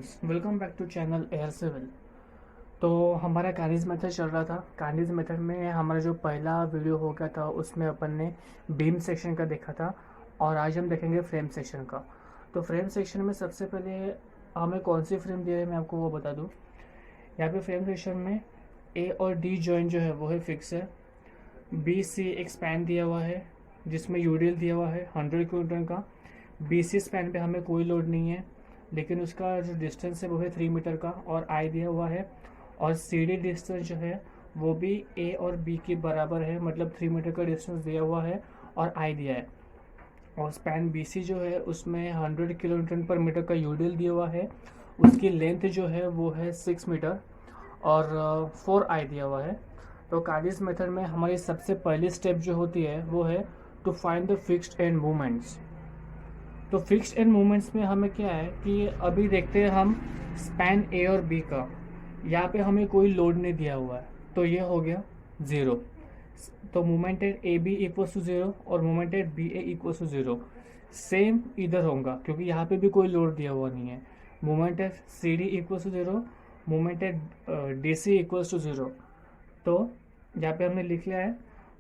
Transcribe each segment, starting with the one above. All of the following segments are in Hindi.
Friends, welcome back to channel air civil. तो हमारा काइनेज मेथड चल रहा था। काइनेज मेथड में हमारा जो पहला वीडियो हो गया था उसमें अपन ने बीम सेक्शन का देखा था और आज हम देखेंगे फ्रेम सेक्शन का। तो फ्रेम सेक्शन में सबसे पहले हमें कौन सी फ्रेम दिया है मैं आपको वो बता दूँ। यहाँ पे फ्रेम सेक्शन में ए और डी जॉइंट जो है वो है फिक्स है। बी सी एक स्पैन दिया हुआ है जिसमें यूडीएल दिया हुआ है 100 किलोमीटर का। बी सी स्पैन पे हमें कोई लोड नहीं है, लेकिन उसका जो डिस्टेंस है वो है 3 मीटर का और आई दिया हुआ है। और सी डी डिस्टेंस जो है वो भी ए और बी के बराबर है, मतलब 3 मीटर का डिस्टेंस दिया हुआ है और आई दिया है। और स्पैन बी सी जो है उसमें 100 किलोमीटर पर मीटर का यूडीएल दिया हुआ है। उसकी लेंथ जो है वो है 6 मीटर और 4 आई दिया हुआ है। तो काइनेज मेथड में हमारी सबसे पहली स्टेप जो होती है वो है to find the fixed end movements. तो फिक्स्ड एंड मूवमेंट्स में हमें क्या है कि अभी देखते हैं हम स्पैन ए और बी का। यहाँ पे हमें कोई लोड नहीं दिया हुआ है तो ये हो गया ज़ीरो। तो moment at A B equals to zero और moment at B A equals to zero. Same इधर होगा क्योंकि यहाँ पे भी कोई लोड दिया हुआ नहीं है। Moment at C D equals to zero, moment at D C equals to zero. तो यहाँ पे हमने लिख लिया है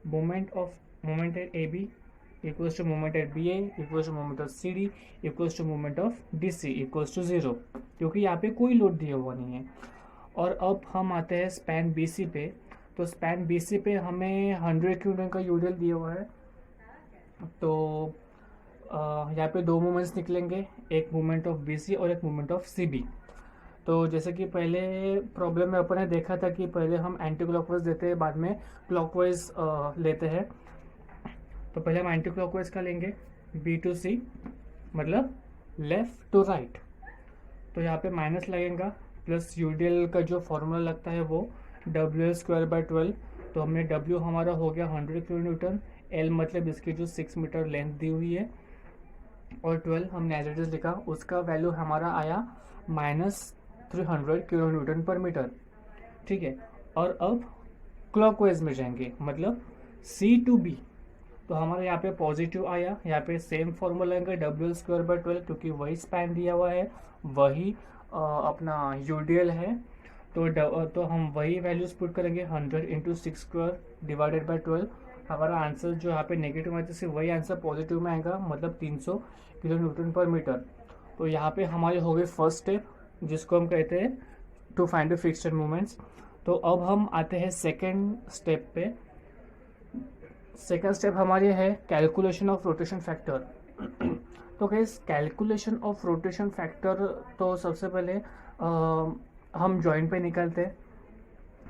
moment at A B equals to moment at B A equals to moment of C D equals to moment of D C equals to zero, क्योंकि यहाँ पे कोई लोड दिया हुआ नहीं है। और अब हम आते हैं स्पैन बी सी पे। तो स्पैन बी सी पे हमें 100 किलोमीटर का यूडीएल दिया हुआ है। तो यहाँ पे दो मूवमेंट्स निकलेंगे, एक मूवमेंट ऑफ बी सी और एक मूवमेंट ऑफ सी बी। तो जैसे कि पहले प्रॉब्लम में अपन ने देखा था कि पहले हम एंटी क्लॉकवाइज देते हैं, बाद में क्लॉकवाइज लेते हैं। तो पहले हम एंटी क्लॉकवाइज का लेंगे, बी टू सी मतलब लेफ्ट टू राइट। तो यहाँ पे माइनस लगेगा, प्लस यूडीएल का जो फॉर्मूला लगता है वो WL²/12। तो हमने W हमारा हो गया 100 किलो न्यूटन, L मतलब इसकी जो 6 मीटर लेंथ दी हुई है और 12 हमने एज इट इज लिखा, उसका वैल्यू हमारा आया -300 किलो न्यूटन पर मीटर। ठीक है। और अब क्लॉकवाइज में जाएंगे, मतलब C टू B। तो हमारा यहाँ पे पॉजिटिव आया, यहाँ पे सेम फॉर्मूला लेंगे WL²/12 क्योंकि वही स्पैन दिया हुआ है, वही अपना यूडीएल है। तो हम वही वैल्यूज पुट करेंगे 100 इंटू 6² डिवाइडेड बाई 12। हमारा आंसर जो यहाँ पे नेगेटिव आया तो वही आंसर पॉजिटिव में आएगा, मतलब 300 किलो न्यूटन पर मीटर। तो यहाँ पे हमारी हो गई फर्स्ट स्टेप जिसको हम कहते हैं to find the fixed movements. तो अब हम आते हैं सेकेंड स्टेप पे। सेकेंड स्टेप हमारी है कैलकुलेशन ऑफ रोटेशन फैक्टर। तो guys calculation of rotation factor, तो सबसे पहले हम जॉइंट पे निकलते हैं।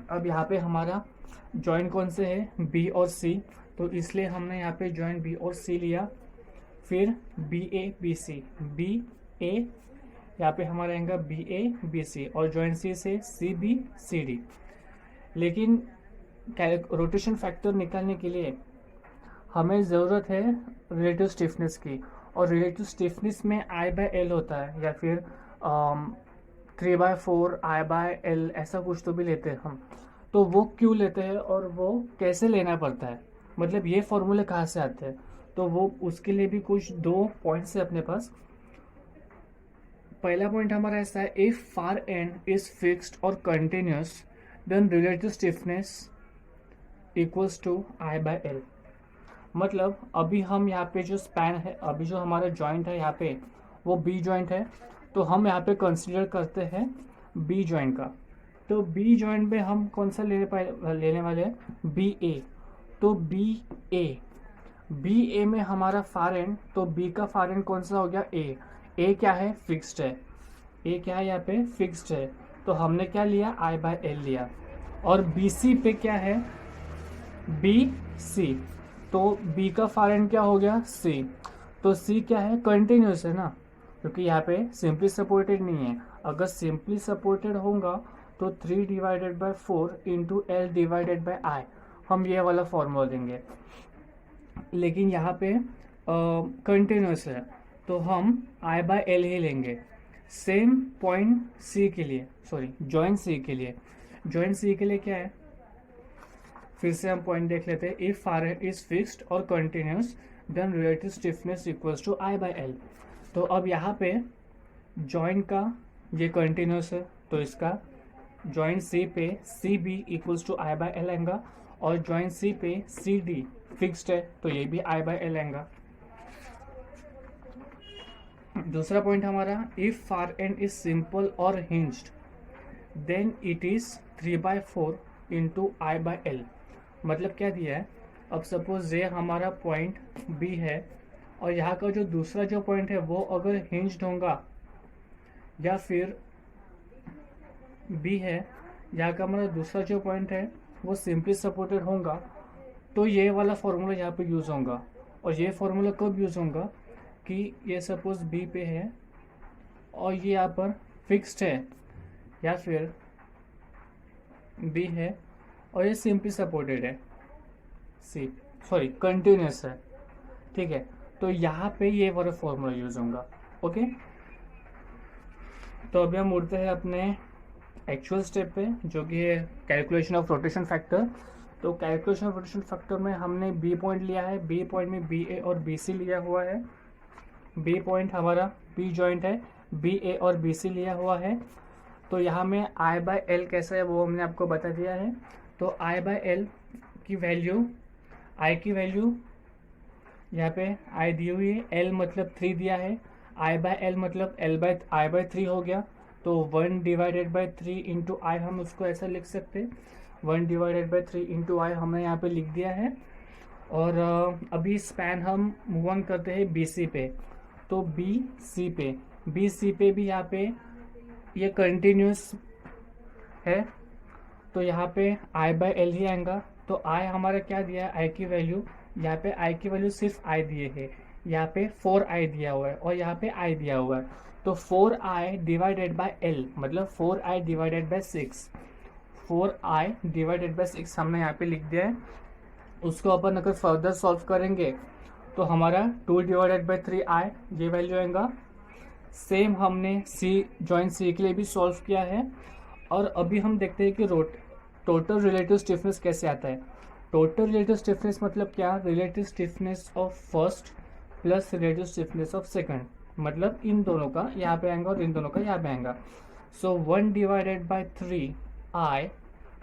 अब यहाँ पे हमारा जॉइंट कौन से है, बी और सी। तो इसलिए हमने यहाँ पे जॉइंट बी और सी लिया। फिर B A B C, B A यहाँ पे हमारा आएगा बी ए बी सी और जॉइंट सी से सी बी सी डी। लेकिन रोटेशन फैक्टर निकालने के लिए हमें ज़रूरत है रिलेटिव स्टिफनेस की, और रिलेटिव स्टिफनेस में I/L होता है या फिर 3/4 I/L ऐसा कुछ तो भी लेते हैं हम। तो वो क्यों लेते हैं और वो कैसे लेना पड़ता है, मतलब ये फॉर्मूले कहाँ से आते हैं, तो वो उसके लिए भी कुछ दो पॉइंट्स है अपने पास। पहला पॉइंट हमारा ऐसा है, if far end is fixed और continuous then relative stiffness equals to I/L। मतलब अभी हम यहाँ पे जो स्पैन है, अभी जो हमारा जॉइंट है यहाँ पे वो बी जॉइंट है, तो हम यहाँ पे कंसीडर करते हैं बी जॉइंट का। तो बी जॉइंट में हम कौन सा लेने वाले हैं, बी ए। तो बी ए में हमारा फार एंड, तो बी का फार एंड कौन सा हो गया, ए क्या है, फिक्स्ड है। ए क्या है यहाँ पे, फिक्स्ड है। तो हमने क्या लिया, I/L लिया। और बी सी पे क्या है, बी सी। तो B का फार एंड क्या हो गया, C। तो C क्या है, कंटिन्यूस है ना, क्योंकि यहाँ पे सिंपली सपोर्टेड नहीं है। अगर सिंपली सपोर्टेड होगा तो 3/4 into L divided by I, हम ये वाला फॉर्मूला देंगे। लेकिन यहाँ पे कंटिन्यूस है तो हम I/L ही लेंगे। सेम पॉइंट C के लिए, सॉरी जॉइंट C के लिए, जॉइंट C के लिए क्या है, फिर से हम पॉइंट देख लेते हैं। If far end is fixed और continuous then relative stiffness equals to I/L। तो अब यहाँ पे जॉइंट का ये कंटिन्यूस है तो इसका जॉइंट सी पे C B equals to I by L आएगा, और जॉइंट सी पे सी डी फिक्स्ड है तो ये भी आई बाय एल आएगा। दूसरा पॉइंट हमारा, if far end is simple और hinged then it is 3/4 into I by L. मतलब क्या दिया है, अब सपोज ये हमारा पॉइंट बी है और यहाँ का जो दूसरा जो पॉइंट है वो अगर हिंज्ड होगा या फिर बी है, यहाँ का हमारा दूसरा जो पॉइंट है वो सिंपली सपोर्टेड होगा, तो ये वाला फॉर्मूला यहाँ पे यूज़ होगा। और ये फॉर्मूला कब यूज़ होगा कि ये सपोज बी पे है और ये यहाँ पर फिक्स्ड है, या फिर बी है और ये सिंपली सपोर्टेड है, कंटिन्यूस है, ठीक है, तो यहाँ पे ये वाला फॉर्मूला यूज़ होगा। ओके, तो अभी हम उड़ते हैं अपने एक्चुअल स्टेप पे, जो कि है कैलकुलेशन ऑफ रोटेशन फैक्टर। तो कैलकुलेशन ऑफ रोटेशन फैक्टर में हमने बी पॉइंट लिया है, बी पॉइंट में बी ए और बी सी लिया हुआ है, बी पॉइंट हमारा बी जॉइंट है, बी ए और बी सी लिया हुआ है। तो यहाँ में आई बाय एल कैसा है वो हमने आपको बता दिया है। तो आई बाय एल की वैल्यू, आई की वैल्यू यहाँ पे आई दी हुई है, एल मतलब 3 दिया है, आई बाय एल मतलब आई बाय 3 हो गया, तो 1/3 इंटू आई हम उसको ऐसा लिख सकते हैं, 1/3 इंटू आई हमने यहाँ पे लिख दिया है। और अभी स्पैन हम मूव ऑन करते हैं बी सी पे। तो बी सी पे भी यहाँ पे ये कंटिन्यूस है, तो यहाँ पे आई बाय एल ही आएगा। तो आई हमारा क्या दिया है, आई की वैल्यू, यहाँ पे आई की वैल्यू सिर्फ आई दिए है, यहाँ पे 4i दिया हुआ है और यहाँ पे i दिया हुआ है। तो 4i डिवाइडेड बाय l मतलब 4i divided by 6, 4i divided by 6 हमने यहाँ पे लिख दिया है। उसको अपन अगर फर्दर सॉल्व करेंगे तो हमारा 2 डिवाइडेड बाय 3i ये वैल्यू आएगा। सेम हमने जॉइंट सी के लिए भी सॉल्व किया है। और अभी हम देखते हैं कि टोटल रिलेटिव स्टिफनेस कैसे आता है। टोटल रिलेटिव स्टिफनेस मतलब क्या, relative stiffness of first plus relative stiffness of second, मतलब इन दोनों का यहाँ पे आएगा और इन दोनों का यहाँ पे आएगा। So 1/3i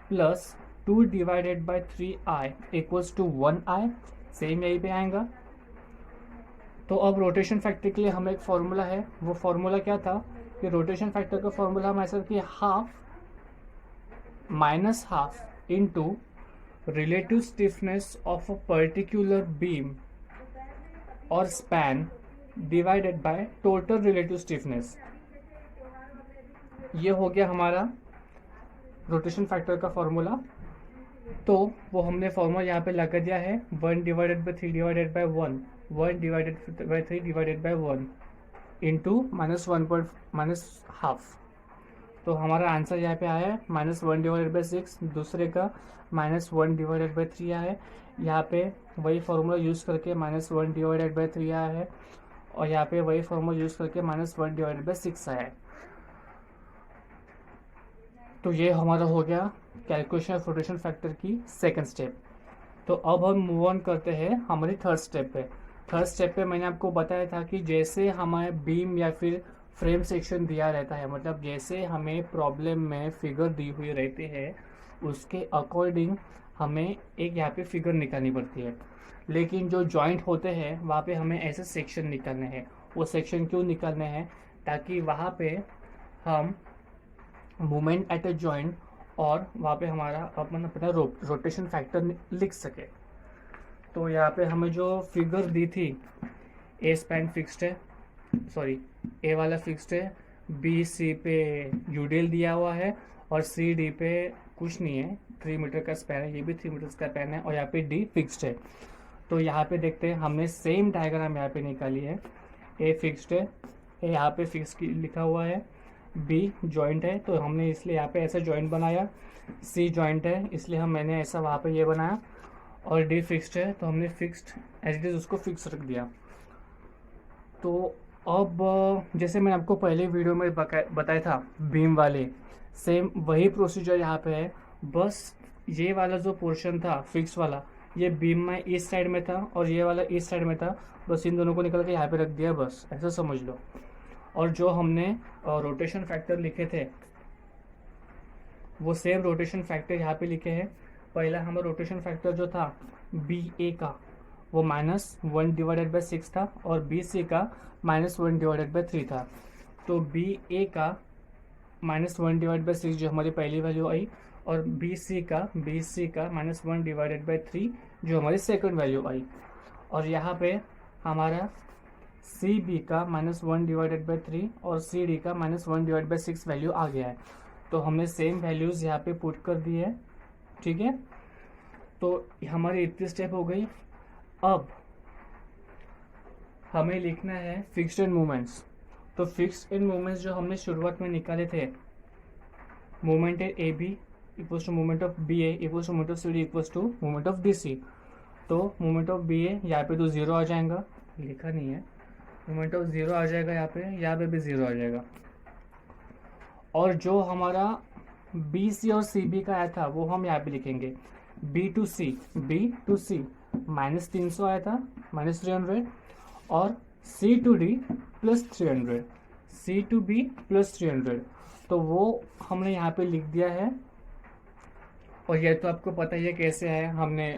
plus 2/3i equals to 1i, same यहीं पे आएगा। तो अब रोटेशन फैक्टर के लिए हमें एक फॉर्मूला है, वो फॉर्मूला क्या था कि रोटेशन फैक्टर का फॉर्मूला हम ऐसा कि half into relative stiffness of a particular beam और span divided by total relative stiffness. ये हो गया हमारा रोटेशन फैक्टर का फॉर्मूला। तो वो हमने फॉर्मूला यहाँ पे लगा दिया है, 1/3 divided by 1, 1/3 divided by 1 into -1/-1/2। तो हमारा आंसर यहाँ पे आया है -1/6, दूसरे का -1/3 आया है। यहाँ पे वही फार्मूला यूज़ करके -1/3 आया है और यहाँ पे वही फार्मूला यूज़ करके -1/6 आया है। तो ये हमारा हो गया कैलकुलेशन ऑफ रोटेशन फैक्टर की सेकंड स्टेप। तो अब हम मूव ऑन करते हैं हमारी थर्ड स्टेप पे। थर्ड स्टेप पे मैंने आपको बताया था कि जैसे हमारे बीम या फिर फ्रेम सेक्शन दिया रहता है, मतलब जैसे हमें प्रॉब्लम में फिगर दी हुई रहती है उसके अकॉर्डिंग हमें एक यहाँ पे फिगर निकालनी पड़ती है। लेकिन जो जॉइंट होते हैं वहाँ पे हमें ऐसे सेक्शन निकालने हैं। वो सेक्शन क्यों निकालने हैं, ताकि वहाँ पे हम मोमेंट एट ए जॉइंट और वहाँ पे हमारा अपना रोटेशन फैक्टर लिख सके। तो यहाँ पे हमें जो फिगर दी थी, ए स्पैन फिक्स्ड है, सॉरी ए वाला फिक्स्ड है, बी सी पे यूडीएल दिया हुआ है और सी डी पे कुछ नहीं है, 3 मीटर का स्पैन है, ये भी 3 मीटर का स्पैन है और यहाँ पे डी फिक्स्ड है। तो यहाँ पे देखते हैं हमने सेम डायग्राम यहाँ पे निकाली है। ए फिक्स्ड है, ए यहाँ पे फिक्स लिखा हुआ है, बी जॉइंट है तो हमने इसलिए यहाँ पे ऐसा जॉइंट बनाया, सी जॉइंट है इसलिए मैंने ऐसा वहाँ पे ये बनाया, और डी फिक्स्ड है तो हमने फिक्स्ड एज इट इज उसको फिक्स रख दिया। तो अब जैसे मैंने आपको पहले वीडियो में बताया था बीम वाले, सेम वही प्रोसीजर यहाँ पे है, बस ये वाला जो पोर्शन था फिक्स वाला, ये बीम में इस साइड में था और ये वाला इस साइड में था, बस इन दोनों को निकल के यहाँ पे रख दिया, बस ऐसा समझ लो। और जो हमने रोटेशन फैक्टर लिखे थे वो सेम रोटेशन फैक्टर यहाँ पे लिखे हैं। पहला हमारा रोटेशन फैक्टर जो था बी ए का वो -1/6 था और बी सी का -1/3 था। तो बी ए का -1/6 जो हमारी पहली वैल्यू आई और बी सी का -1/3 जो हमारी सेकंड वैल्यू आई। और यहाँ पे हमारा सी बी का -1/3 और सी डी का -1/6 वैल्यू आ गया है। तो हमने सेम वैल्यूज़ यहाँ पे पुट कर दी है, ठीक है। तो हमारी इतनी स्टेप हो गई। अब हमें लिखना है फिक्स्ड एंड मोमेंट्स। तो फिक्स्ड एंड मोमेंट्स जो हमने शुरुआत में निकाले थे, moment at A B equals to moment of B A equals to moment of C D equals to moment of D C. तो मोमेंट ऑफ बी ए यहाँ पे तो ज़ीरो आ जाएगा, लिखा नहीं है, मोमेंट ऑफ ज़ीरो आ जाएगा, यहाँ पे भी ज़ीरो आ जाएगा। और जो हमारा बी सी और सी बी का आया था वो हम यहाँ पे लिखेंगे बी टू सी -300 आया था, -300, और C to D +300, C to B +300। तो वो हमने यहाँ पे लिख दिया है। और ये तो आपको पता ही है कैसे है, हमने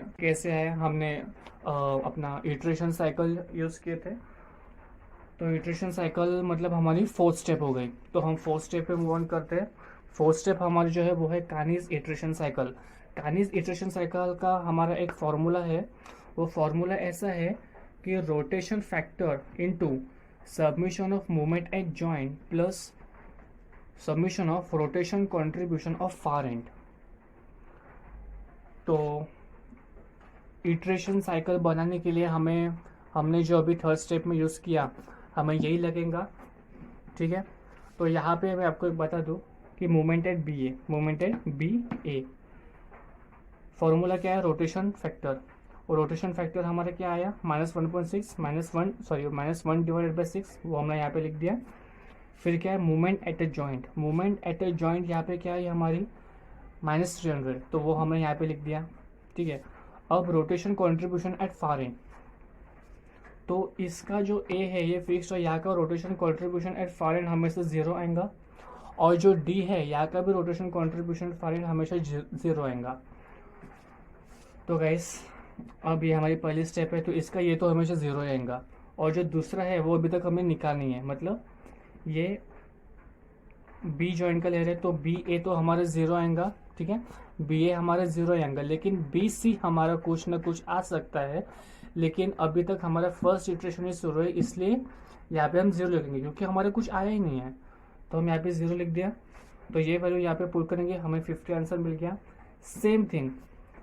अपना इटरेशन साइकिल यूज़ किए थे। तो इटरेशन साइकिल मतलब हमारी फोर्थ स्टेप हो गई। तो हम फोर्थ स्टेप पे मूव ऑन करते हैं। फोर्थ स्टेप हमारी जो है वो है Kani's iteration cycle. Kani's iteration cycle का हमारा एक फॉर्मूला है। वो फॉर्मूला ऐसा है कि rotation factor into submission of moment at joint plus submission of rotation contribution of far and. तो इटरेशन साइकिल बनाने के लिए हमने जो अभी थर्ड स्टेप में यूज़ किया हमें यही लगेगा, ठीक है। तो यहाँ पे मैं आपको एक बता दूँ कि moment at B A formula क्या है, रोटेशन फैक्टर। और रोटेशन फैक्टर हमारा क्या आया -1.6 -1/6, वो हमने यहाँ पे लिख दिया। फिर क्या है मोमेंट एट ए जॉइंट, यहाँ पे क्या है हमारी -300, तो वो हमने यहाँ पे लिख दिया, ठीक है। अब rotation contribution at far and, तो इसका जो ए है ये फिक्स और यहाँ का rotation contribution at far and हमेशा 0 आएगा। और जो डी है यहाँ का भी rotation contribution at far and हमेशा 0 आएगा। तो गाइस अब ये हमारी पहली स्टेप है, तो इसका ये तो हमेशा 0 आएगा। और जो दूसरा है वो अभी तक हमें निकालनी है, मतलब ये बी जॉइंट का ले रहे हैं, तो बी ए तो हमारा 0 आएगा, ठीक है, बी ए हमारा 0 आएगा। लेकिन बी सी हमारा कुछ ना कुछ आ सकता है, लेकिन अभी तक हमारा फर्स्ट इटरेशन ही शुरू है, इसलिए यहाँ पे हम 0 लिखेंगे क्योंकि हमारे कुछ आया ही नहीं है। तो हम यहाँ पे 0 लिख दिया। तो ये वैल्यू यहाँ पे पुट करेंगे, हमें 50 आंसर मिल गया। सेम थिंग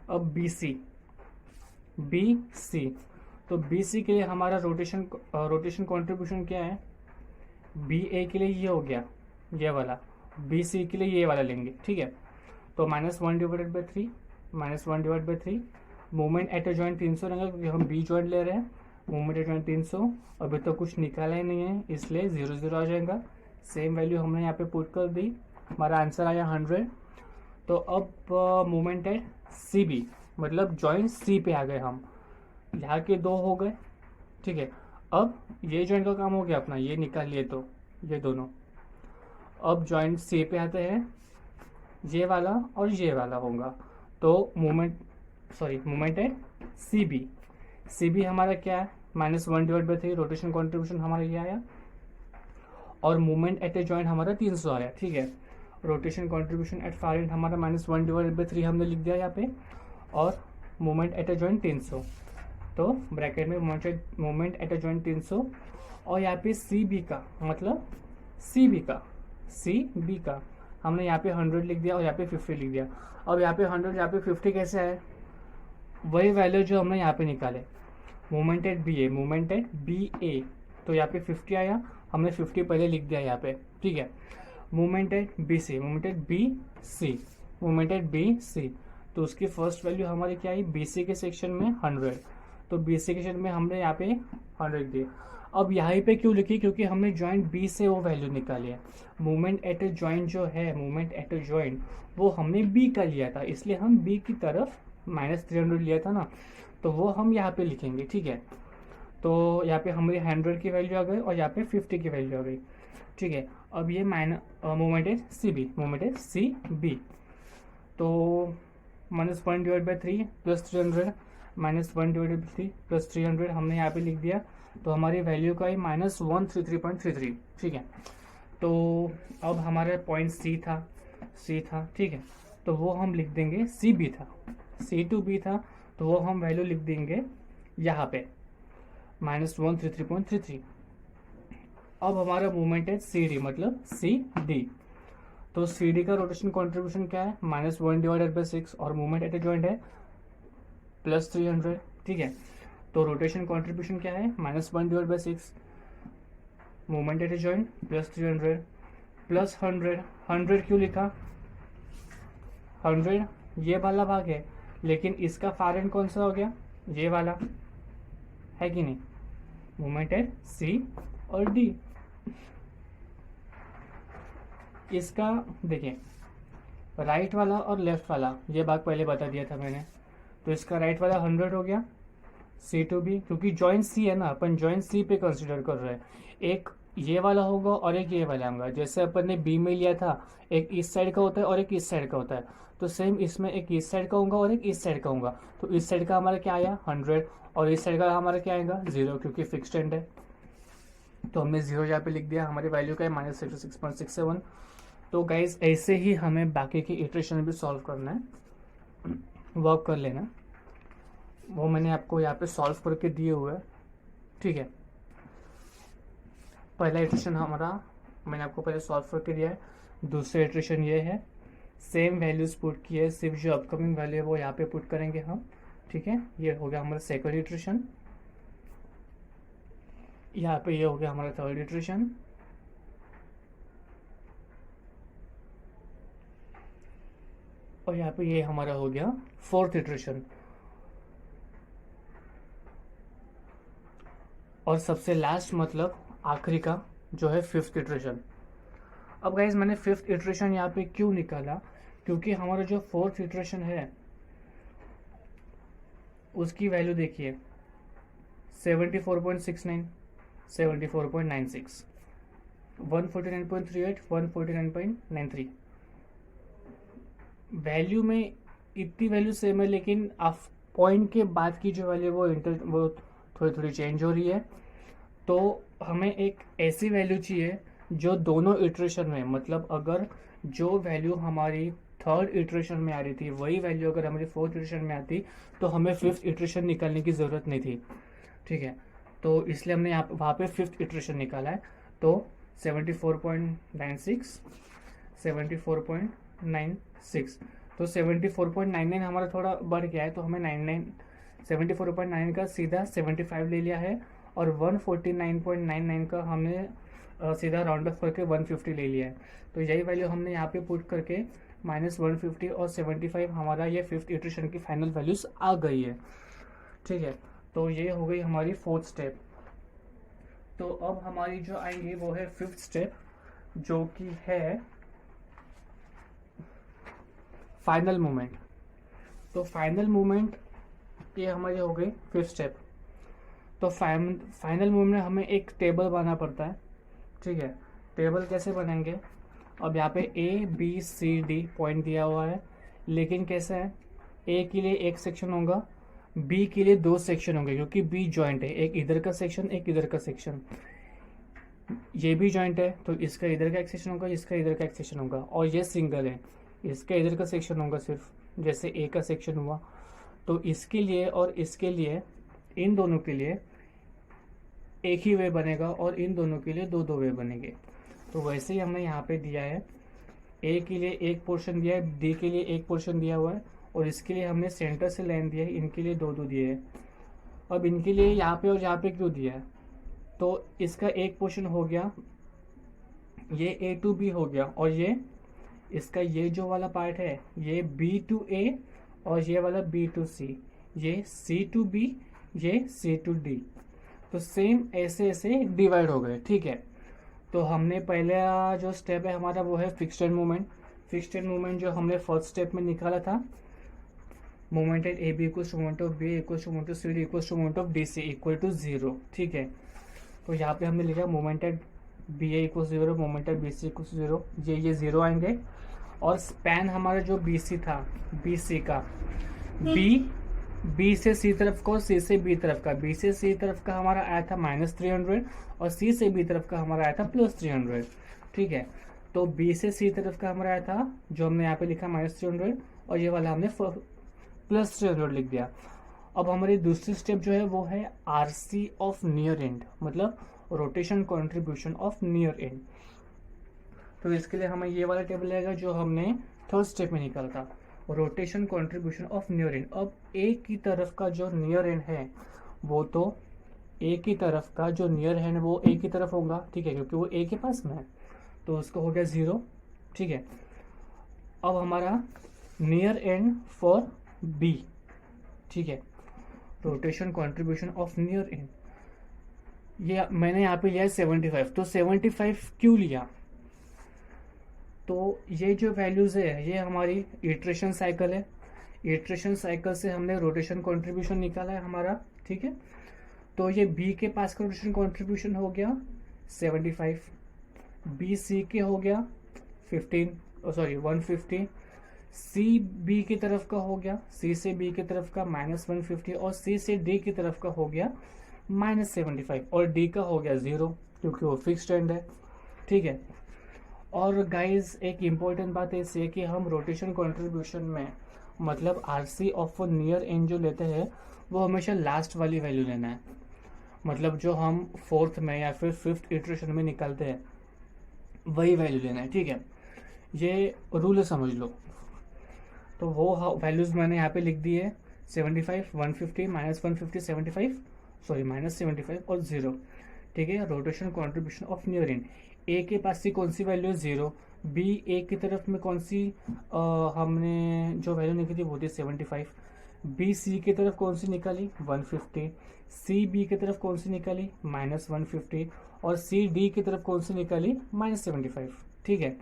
अब बी सी, तो बी सी के लिए हमारा रोटेशन कॉन्ट्रीब्यूशन क्या है, बी ए के लिए ये हो गया ये वाला, बी सी के लिए ये वाला लेंगे, ठीक है। तो -1/3 मोमेंट एट ए जॉइंट 300 रहेगा क्योंकि हम बी जॉइंट ले रहे हैं। मोमेंट एट जॉइंट 300, अभी तो कुछ निकाला ही नहीं है इसलिए 0 आ जाएगा। सेम वैल्यू हमने यहाँ पे पुट कर दी, हमारा आंसर आया 100। तो अब मोमेंट एट सी बी, मतलब जॉइंट सी पे आ गए हम, यहाँ के 2 हो गए, ठीक है। अब ये जॉइंट का काम हो गया अपना, ये निकाल लिए तो ये दोनों। अब जॉइंट सी पे आते हैं, ये वाला और ये वाला होगा। तो मोमेंट एट सी बी हमारा क्या है -1/3 रोटेशन कॉन्ट्रीब्यूशन हमारा ये आया। और मोमेंट एट ए जॉइंट हमारा 300 आया, ठीक है। Rotation contribution at far and हमारा -1/3 हमने लिख दिया यहाँ पे, और मोमेंट एट ए जॉइंट 300। तो ब्रैकेट में मोमेंट एट ए जॉइंट 300, और यहाँ पे सी बी का मतलब सी बी का हमने यहाँ पे 100 लिख दिया और यहाँ पे 50 लिख दिया। अब यहाँ पे 100 यहाँ पे 50 कैसे आए, वही वैल्यू जो हमने यहाँ पे निकाले, मोमेंट एट बी ए, तो यहाँ पे 50 आया, हमने 50 पहले लिख दिया यहाँ पे, ठीक है। मोमेंट एट बी सी, तो उसकी फर्स्ट वैल्यू हमारी क्या आई, बी सी के सेक्शन में 100, तो बी सी के सेक्शन में हमने यहाँ पे 100 दिए। अब यहाँ पे क्यों लिखी, क्योंकि हमने जॉइंट बी से वो वैल्यू निकाली है। मोमेंट एट ए जॉइंट जो है, वो हमने बी का लिया था, इसलिए हम बी की तरफ -300 लिया था ना, तो वो हम यहाँ पे लिखेंगे, ठीक है। तो यहाँ पे हमारी 100 की वैल्यू आ गई और यहाँ पे 50 की वैल्यू आ गई। ठीक है। अब ये मोमेंट है सी बी, मोमेंट है सी बी, तो -1 divide by 3 plus 300, -1 divide by 3 plus 300 हमने यहाँ पे लिख दिया, तो हमारी वैल्यू का है -133.33, ठीक है। तो अब हमारा पॉइंट सी था, ठीक है, तो वो हम लिख देंगे सी बी था, सी टू बी था, तो वो हम वैल्यू लिख देंगे यहाँ पे -133.33। अब हमारा मूवमेंट है सी डी, मतलब सी डी, तो सी डी का रोटेशन कॉन्ट्रीब्यूशन क्या है, -1 डिवाइडेड बाई 6, और मूवमेंट एट ए जॉइंट है +300, ठीक है। तो रोटेशन कॉन्ट्रीब्यूशन क्या है, -1 divide by 6, movement at a joint +300 plus 100 क्यों लिखा, 100 ये वाला भाग है, लेकिन इसका फार एंड कौन सा हो गया, ये वाला है कि नहीं, मूवमेंट एट सी और डी। इसका देखिए राइट वाला और लेफ्ट वाला ये भाग पहले बता दिया था मैंने, तो इसका राइट वाला 100 हो गया सी टू बी, क्योंकि जॉइंट सी है ना, अपन जॉइंट सी पे कंसिडर कर रहे हैं, एक ये वाला होगा और एक ये वाला होगा, जैसे अपन ने बी में लिया था, एक इस साइड का होता है और एक इस साइड का होता है, तो सेम इसमें एक इस साइड का होगा और एक इस साइड का होगा, तो इस साइड का हमारा क्या आया 100 और इस साइड का हमारा क्या आएगा 0, क्योंकि फिक्स्ड एंड है, तो हमने 0 यहाँ पे लिख दिया, हमारी वैल्यू का है -66.67। तो गाइज ऐसे ही हमें बाकी की इटरेशन भी सॉल्व करना है, वर्क कर लेना, वो मैंने आपको यहाँ पे सॉल्व करके दिए हुए हैं, ठीक है। पहला इटरेशन हमारा मैंने आपको पहले सॉल्व करके दिया है, दूसरा इटरेशन ये है, सेम वैल्यूज पुट किए, सिर्फ जो अपकमिंग वैल्यू है वो यहाँ पे पुट करेंगे हम, ठीक है। ये हो गया हमारा सेकंड इटरेशन, यहाँ पे ये हो गया हमारा थर्ड इटरेशन, और यहाँ पे ये हमारा हो गया फोर्थ इटरेशन, और सबसे लास्ट मतलब आखिरी का जो है फिफ्थ इटरेशन। अब गाइज मैंने फिफ्थ इटरेशन यहाँ पे क्यों निकाला, क्योंकि हमारा जो फोर्थ इटरेशन है उसकी वैल्यू देखिए 74.69, 74.96, 149.38, 149.93, वैल्यू में इतनी वैल्यू सेम है, लेकिन आप पॉइंट के बाद की जो वैल्यू वो थोड़ी थोड़ी चेंज हो रही है, तो हमें एक ऐसी वैल्यू चाहिए जो दोनों इटरेशन में, मतलब अगर जो वैल्यू हमारी थर्ड इटरेशन में आ रही थी वही वैल्यू अगर हमारी फोर्थ इटरेशन में आती तो हमें फिफ्थ इटरेशन निकालने की ज़रूरत नहीं थी, ठीक है। तो इसलिए हमने यहाँ वहाँ पे फिफ्थ इटरेशन निकाला है, तो 74.96, 74.96, तो 74.99 हमारा थोड़ा बढ़ गया है, तो हमें 74.9 का सीधा 75 ले लिया है, और 149.99 का हमने सीधा राउंड ऑफ करके 150 ले लिया है, तो यही वैल्यू हमने यहाँ पे पुट करके -150 और 75 हमारा ये फिफ्थ इटरेशन की फाइनल वैल्यूज आ गई है, ठीक है। तो ये हो गई हमारी फोर्थ स्टेप। तो अब हमारी जो आएंगी वो है फिफ्थ स्टेप, जो कि है फाइनल मूवमेंट। तो फाइनल मूवमेंट ये हमारी हो गई फिफ्थ स्टेप। तो फाइनल मूवमेंट में हमें एक टेबल बनाना पड़ता है, ठीक है। टेबल कैसे बनाएंगे, अब यहाँ पे A B C D point दिया हुआ है, लेकिन कैसा है, A के लिए एक सेक्शन होगा, B के लिए दो सेक्शन होंगे, क्योंकि B जॉइंट है, एक इधर का सेक्शन एक इधर का सेक्शन, ये भी जॉइंट है, तो इसका इधर का एक सेक्शन होगा, इसका इधर का एक सेक्शन होगा, और ये सिंगल है, इसका इधर का सेक्शन होगा सिर्फ, जैसे A का सेक्शन हुआ। तो इसके लिए और इसके लिए, इन दोनों के लिए एक ही वे बनेगा, और इन दोनों के लिए दो दो वे बनेंगे। तो वैसे ही हमने यहाँ पे दिया है, ए के लिए एक पोर्शन दिया है, डी के लिए एक पोर्शन दिया हुआ है, और इसके लिए हमने सेंटर से लाइन दिया है, इनके लिए दो दो दिए हैं। अब इनके लिए यहाँ पे और यहाँ पे क्यों दिया है, तो इसका एक पोर्शन हो गया, ये ए टू बी हो गया, और ये इसका ये जो वाला पार्ट है ये बी टू ए, और ये वाला बी टू सी, ये सी टू बी, ये सी टू डी। तो सेम ऐसे ऐसे डिवाइड हो गए, ठीक है। तो हमने पहला जो स्टेप है हमारा वो है fixed end movement. Fixed end movement जो हमने फर्स्ट स्टेप में निकाला था, movement at A B equals to movement of B equals to movement of C D equals to movement of D C equal to 0, ठीक है। तो यहाँ पे हमने लिखा movement at B A equal 0, moment है बी सी इक्वल 0, ये 0 आएंगे। और स्पैन हमारा जो बी सी था, बी सी का, बी से सी तरफ का और सी से बी तरफ का, बी से सी तरफ का हमारा आया था -300 और सी से बी तरफ का हमारा आया था +300। ठीक है, तो बी से सी तरफ का हमारा आया था जो हमने यहाँ पे लिखा -300 और ये वाला हमने +300 लिख दिया। अब हमारी दूसरी स्टेप जो है वो है आरसी ऑफ नियर एंड, मतलब rotation contribution of near and. तो इसके लिए हमें ये वाला टेबल लगेगा जो हमने थर्ड स्टेप में निकाला था, rotation contribution of near and. अब ए की तरफ का जो नियर एंड है वो तो ए की तरफ का जो नियर एंड वो ए की तरफ होगा, ठीक है, क्योंकि वो ए के पास में है, तो उसका हो गया 0। ठीक है, अब हमारा नियर एंड फॉर बी, ठीक है, rotation contribution of near and, ये मैंने यहाँ पे लिया है 75। तो 75 क्यों लिया? तो ये जो वैल्यूज है ये हमारी इटरेशन साइकिल है, इटरेशन साइकिल से हमने रोटेशन कंट्रीब्यूशन निकाला है हमारा। ठीक है, तो ये बी के पास का रोटेशन कंट्रीब्यूशन हो गया 75, बी सी के हो गया 150, सी बी की तरफ का हो गया, सी से बी की तरफ का -150 और सी से डी की तरफ का हो गया -75 और डी का हो गया 0 क्योंकि वो फिक्स्ड एंड है। ठीक है, और गाइज एक इम्पॉर्टेंट बात है कि हम रोटेशन कंट्रीब्यूशन में मतलब आरसी ऑफ नियर एंड जो लेते हैं वो हमेशा लास्ट वाली वैल्यू लेना है, मतलब जो हम फोर्थ में या फिर फिफ्थ इटरेशन में निकालते हैं वही वैल्यू लेना है। ठीक है, ये रूल समझ लो। तो वो वैल्यूज मैंने यहाँ पे लिख दी है 75, 150, -150, 75 सॉरी -75 और 0। ठीक है, rotation contribution of near end. A के पास से कौन सी वैल्यू है 0, बी ए की तरफ में कौन सी हमने जो वैल्यू निकाली थी वो थी 75, बी सी की तरफ कौन सी निकाली 150, सी बी की तरफ कौन सी निकाली -150 और सी डी की तरफ कौन सी निकाली -75। ठीक है,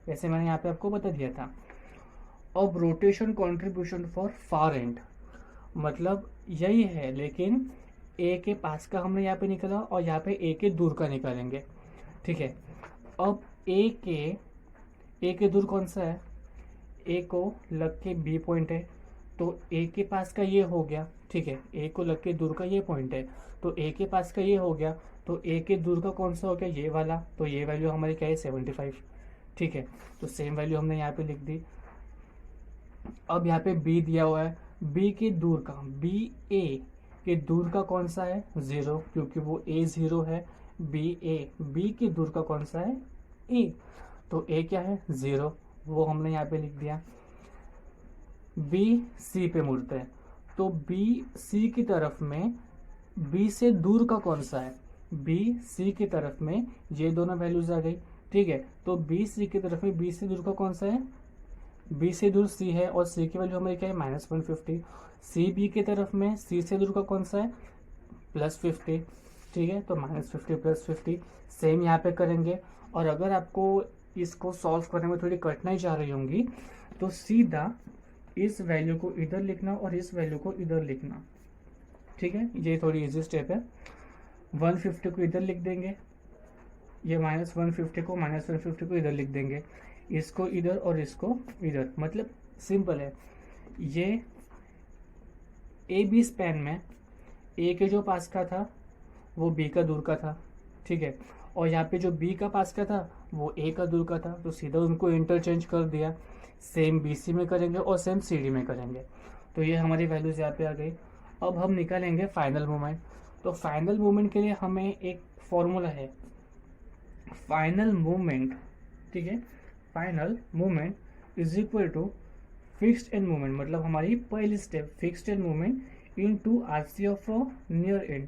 जैसे मैंने यहाँ पे आपको बता दिया था। अब rotation contribution for far end मतलब यही है, लेकिन ए के पास का हमने यहाँ पे निकाला और यहाँ पे ए के दूर का निकालेंगे। ठीक है, अब ए के दूर कौन सा है, ए को लग के बी पॉइंट है तो ए के पास का ये हो गया। ठीक है, ए को लग के दूर का ये पॉइंट है तो ए के पास का ये हो गया, तो ए के दूर का कौन सा हो गया, ये वाला, तो ये वैल्यू हमारी क्या है 75। ठीक है, तो सेम वैल्यू हमने यहाँ पे लिख दी। अब यहाँ पे बी दिया हुआ है, बी के दूर का, बी ए के दूर का कौन सा है 0 क्योंकि वो ए 0 है, बी के दूर का कौन सा है ए, तो ए क्या है 0, वो हमने यहाँ पे लिख दिया। बी सी पे मुड़ते हैं, तो बी सी की तरफ में बी से दूर का कौन सा है, बी सी की तरफ में ये दोनों वैल्यूज आ गई। ठीक है, तो बी सी की तरफ में बी से दूर का कौन सा है, बी से दूर सी है और सी की वैल्यू हमारी क्या है -150, सी बी की तरफ में सी से दूर का कौन सा है +50। ठीक है, तो -50 +50 सेम यहाँ पे करेंगे। और अगर आपको इसको सॉल्व करने में थोड़ी कठिनाई जा रही होंगी तो सीधा इस वैल्यू को इधर लिखना और इस वैल्यू को इधर लिखना। ठीक है, ये थोड़ी इजी स्टेप है। 150 को इधर लिख देंगे, ये -150 को -150 को इधर लिख देंगे, इसको इधर और इसको इधर, मतलब सिंपल है। ये ए बी स्पैन में ए के जो पास का था वो बी का दूर का था। ठीक है, और यहाँ पे जो बी का पास का था वो ए का दूर का था, तो सीधा उनको इंटरचेंज कर दिया। सेम बी सी में करेंगे और सेम सी डी में करेंगे, तो ये हमारी वैल्यूज यहाँ पे आ गई। अब हम निकालेंगे फाइनल मोमेंट। तो फाइनल मोमेंट के लिए हमें एक फॉर्मूला है, फाइनल मोमेंट। ठीक है, final moment is equal to fixed end moment, मतलब हमारी पहली step fixed end moment into RC of near end.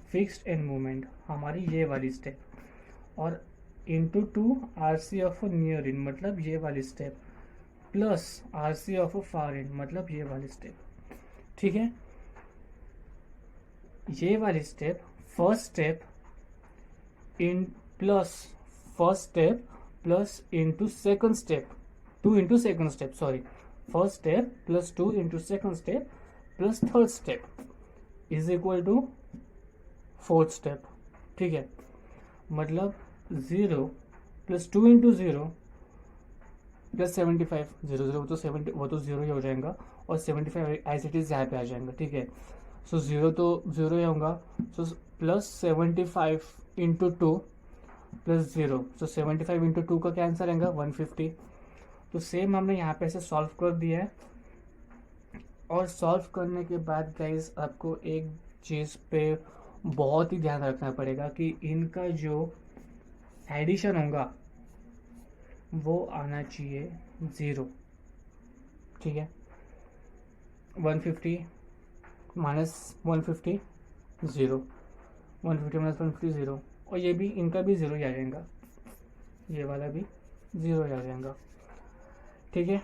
Fixed end moment हमारी ये वाली स्टेप, और into 2 RC of near end मतलब ये वाली step, plus RC of far end मतलब ये वाली स्टेप। ठीक है, ये वाली step first step in plus first step plus into second step 2 into second step, sorry first step plus 2 into second step plus third step is equal to fourth step. ठीक है, मतलब 0 प्लस 2 इंटू 0 प्लस 75, 0 तो 70, वो तो 0 ही हो जाएगा, और 75 एज इट इज़ यहाँ पे आ जाएगा, ठीक है। सो 0 तो 0 ही होगा, सो प्लस 75 इंटू 2 प्लस 0, सो 75 इंटू 2 का क्या आंसर आएगा 150। तो सेम हमने यहाँ पे ऐसे सॉल्व कर दिया है। और सॉल्व करने के बाद गाइज आपको एक चीज़ पे बहुत ही ध्यान रखना पड़ेगा कि इनका जो एडिशन होगा वो आना चाहिए 0, ठीक है। 150 माइनस 150 0, 150 माइनस 150 0, और ये भी इनका भी 0 ही आ जाएगा, ये वाला भी 0 ही आ जाएगा, ठीक है।